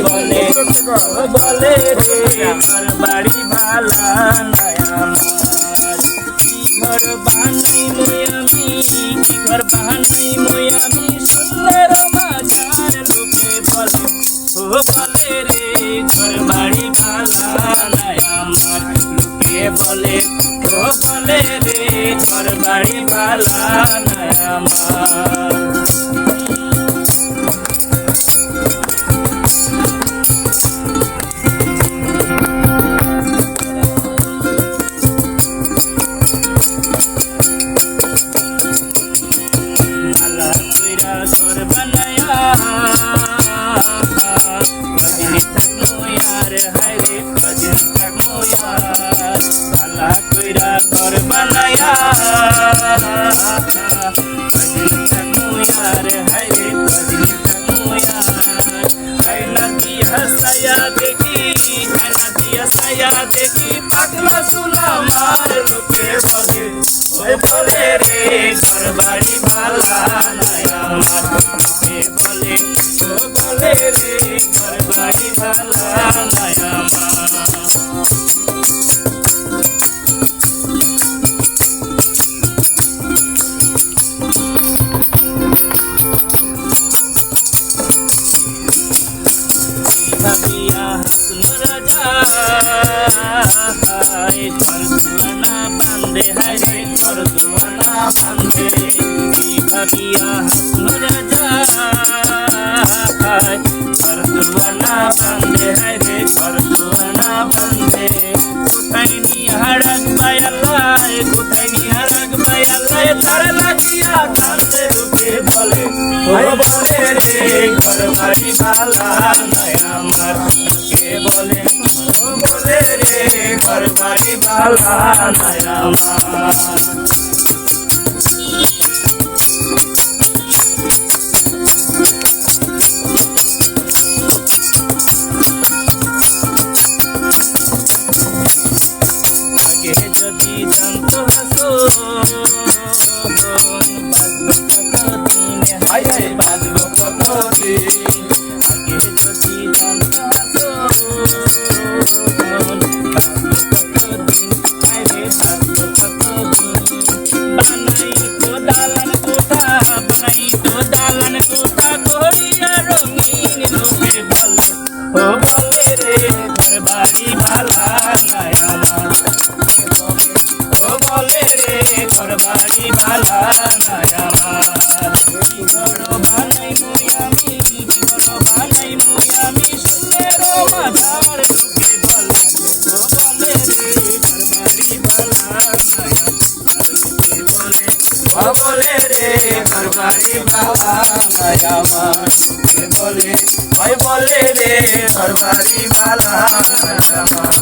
বলে বলে রে ঘর বাড়ি ভালা নাই আমার কি ঘর বানাই মই আমি কি ঘর বানাই মই আমি সুন্দর মাজার লোকে বলে ও বলে রে ঘর বাড়ি ভালা নাই আমার লোকে বলে ও বলে রে ঘর বাড়ি ভালা নাই আমার ঘর বানায়া কদিন থাকমো यार হায় রে কদিন থাকমো यार কালা কইরা ঘর বানায়া কদিন থাকমো यार হায় রে কদিন থাকমো यार হায় নদী হাসায়া দেখি হায় নদী হাসায়া দেখি পাগলা সুলা মার লোকে বলে ওই বলে রে ঘর বাড়ি ভালা নাই আমার লোকে বলে ও বলে রে ঘর বাড়ি ভালা নাই আমার ভাবিয়া হাসন রাজা ঘর দুয়ানা বান্ধে হায় রে ঘর দুয়ানা বান্ধে ভাবিয়া হাসন রাজা ঘর দুয়ানা বান্ধে হায় রে ঘর দুয়ানা বান্ধে কোথায় নিয়া রাখবাই আল্লাহ কোথায় নিয়া রাখবাই আল্লাহ তার লাগিয়া কান্দে রূপে বলে ও বলে রে ঘর বাড়ি ভালা নাই আমার লোকে বলে ও বলে রে ঘর বাড়ি ভালা নাই আমার যদি জানতো বাজব কতদিন আগে যদি জানতো কতদিন আরে বাজব কতদিন বানাই তো দালান কোঠা বানাই তো দালান কোঠা করিয়া রঙিন লোকে বলে ও বলে রে ঘর বাড়ি ভালা নাই আমার ও বলে রে ঘর বাড়ি ভালা নাই আমার কি ঘর বানাই মই আমি কি ঘর বানাই মই আমি সুন্দর মাজার লোকে বলে ও বলে রে ঘর বাড়ি ভালা নাই আমার লোকে বলে ও বলে রে ঘর বাড়ি ভালা নাই আমার লোকে বলে ওই বলে রে ঘর বাড়ি ভালা নাই আমার